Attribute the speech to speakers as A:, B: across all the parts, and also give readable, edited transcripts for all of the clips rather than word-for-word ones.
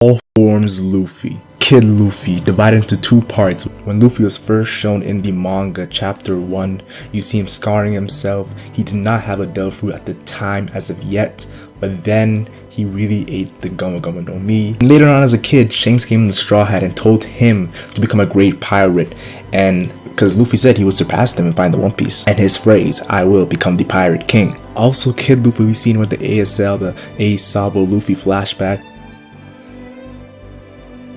A: All forms Luffy. Kid Luffy, divided into two parts. When Luffy was first shown in the manga chapter 1, you see him scarring himself. He did not have a devil fruit at the time as of yet, but then he really ate the Goma Goma no Mi. And later on as a kid, Shanks gave him the straw hat and told him to become a great pirate, and because Luffy said he would surpass them and find the One Piece. And his phrase, "I will become the Pirate King." Also, Kid Luffy, we've seen with the ASL, the A Sabo Luffy flashback.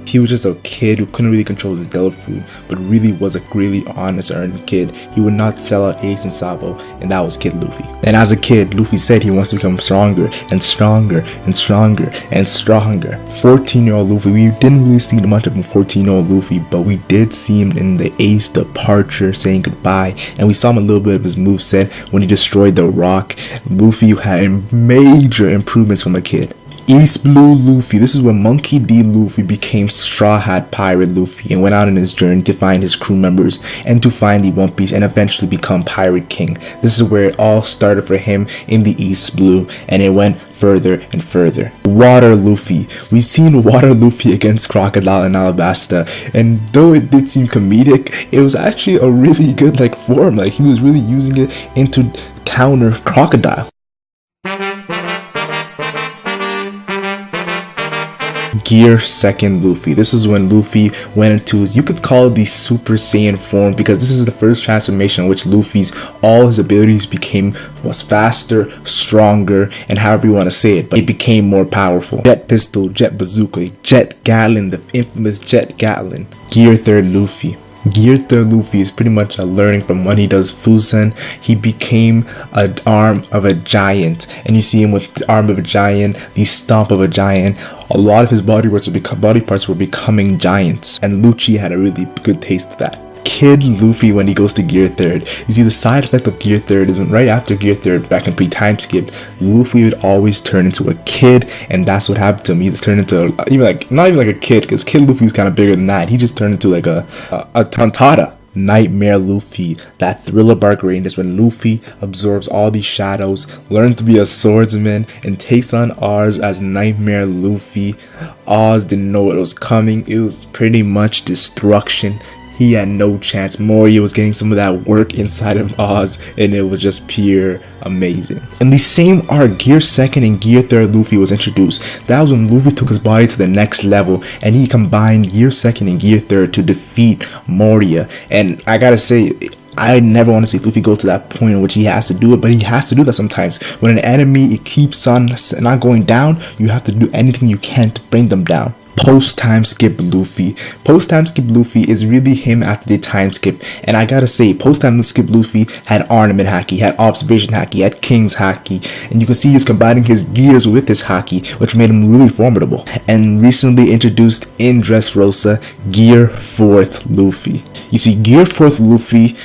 A: He was just a kid who couldn't really control his devil fruit, but really was a really honest, earned kid. He would not sell out Ace and Sabo, and that was Kid Luffy. And as a kid, Luffy said he wants to become stronger and stronger and stronger and stronger. 14-year-old Luffy, we didn't really see much of him 14-year-old Luffy, but we did see him in the Ace departure saying goodbye, and we saw him a little bit of his moveset when he destroyed the rock. Luffy had major improvements from a kid. East Blue Luffy. This is when Monkey D. Luffy became Straw Hat Pirate Luffy and went out on his journey to find his crew members and to find the One Piece and eventually become Pirate King. This is where it all started for him in the East Blue, and it went further and further. Water Luffy. We've seen Water Luffy against Crocodile in Alabasta, and though it did seem comedic, it was actually a really good form. He was really using it into counter Crocodile. Gear Second Luffy. This is when Luffy went into his, you could call it the Super Saiyan form, because this is the first transformation in which Luffy's all his abilities was faster, stronger, and however you want to say it, but it became more powerful. Jet Pistol, Jet Bazooka, Jet Gatlin, the infamous Jet Gatlin. Gear Third Luffy. Gear Third Luffy is pretty much a learning from when he does Fusen. He became an arm of a giant, and you see him with the arm of a giant, the stomp of a giant. A lot of his body parts were becoming giants, and Lucci had a really good taste of that. Kid Luffy, when he goes to Gear Third, you see the side effect of Gear Third is when right after Gear Third, back in pre-time skip, Luffy would always turn into a kid, and that's what happened to him. He just turned into not even like a kid, because Kid Luffy was kind of bigger than that. He just turned into like a Tontada. Nightmare Luffy. That Thriller Bark Rain is when Luffy absorbs all these shadows, learns to be a swordsman, and takes on Oz as Nightmare Luffy. Oz didn't know what was coming. It was pretty much destruction. He had no chance. Moria was getting some of that work inside of Oz, and it was just pure amazing. In the same arc, Gear Second and Gear Third Luffy was introduced. That was when Luffy took his body to the next level, and he combined Gear Second and Gear Third to defeat Moria. And I gotta say, I never want to see Luffy go to that point in which he has to do it, but he has to do that sometimes. When an enemy, it keeps on not going down, you have to do anything you can to bring them down. Post-time skip Luffy. Post-time skip Luffy is really him after the time skip, and I gotta say, post-time skip Luffy had ornament haki, had observation haki, had king's haki, and you can see he's combining his gears with his haki, which made him really formidable. And recently introduced in Dressrosa, Gear 4th Luffy. You see, Gear 4th Luffy,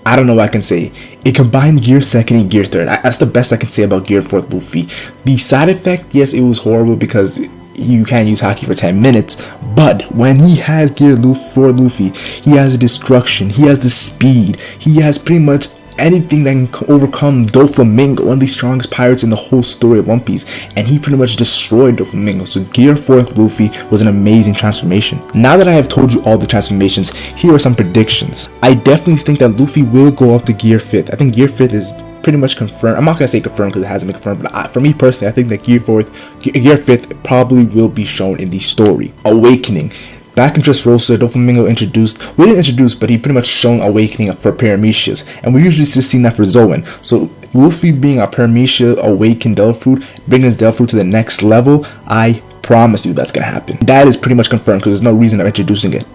A: I don't know what I can say. It combined Gear Second and Gear Third. That's the best I can say about Gear 4th Luffy. The side effect, yes, it was horrible because you can't use haki for 10 minutes, but when he has Gear 4 Luffy, he has destruction, he has the speed, he has pretty much anything that can overcome Doflamingo, one of the strongest pirates in the whole story of One Piece, and he pretty much destroyed Doflamingo. So Gear 4th Luffy was an amazing transformation. Now that I have told you all the transformations, here are some predictions. I definitely think that Luffy will go up to Gear 5th. I think Gear 5th is pretty much confirmed. I'm not gonna say confirmed because it hasn't been confirmed, but for me personally, I think that Gear 5th probably will be shown in the story. Awakening. Back in Dressrosa, Doflamingo we didn't introduce, but he pretty much shown awakening for Paramecias, and we usually just seen that for Zoan. So Luffy being a Paramecia awakened devil fruit, bringing his devil fruit to the next level, I promise you that's gonna happen. That is pretty much confirmed because there's no reason of introducing it.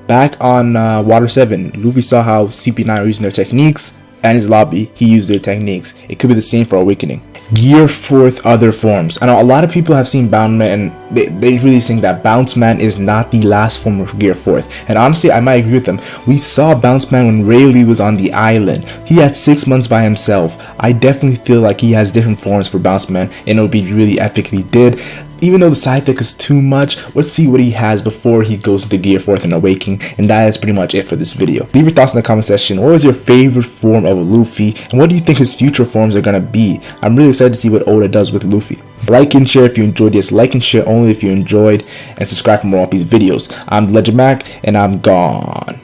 A: Back on Water 7, Luffy saw how CP9 were using their techniques, and his lobby, he used their techniques. It could be the same for Awakening. Gear 4th Other Forms. I know a lot of people have seen Boundman, and they really think that Bounce Man is not the last form of Gear 4th. And honestly, I might agree with them. We saw Bounce Man when Rayleigh was on the island. He had 6 months by himself. I definitely feel like he has different forms for Bounce Man, and it would be really epic if he did. Even though the side effect is too much, let's see what he has before he goes into Gear 4th and Awakening, and that is pretty much it for this video. Leave your thoughts in the comment section. What was your favorite form of Luffy, and what do you think his future forms are going to be? I'm really excited to see what Oda does with Luffy. Like and share if you enjoyed this. Like and share only if you enjoyed. And subscribe for more One Piece videos. I'm Legend Mac, and I'm gone.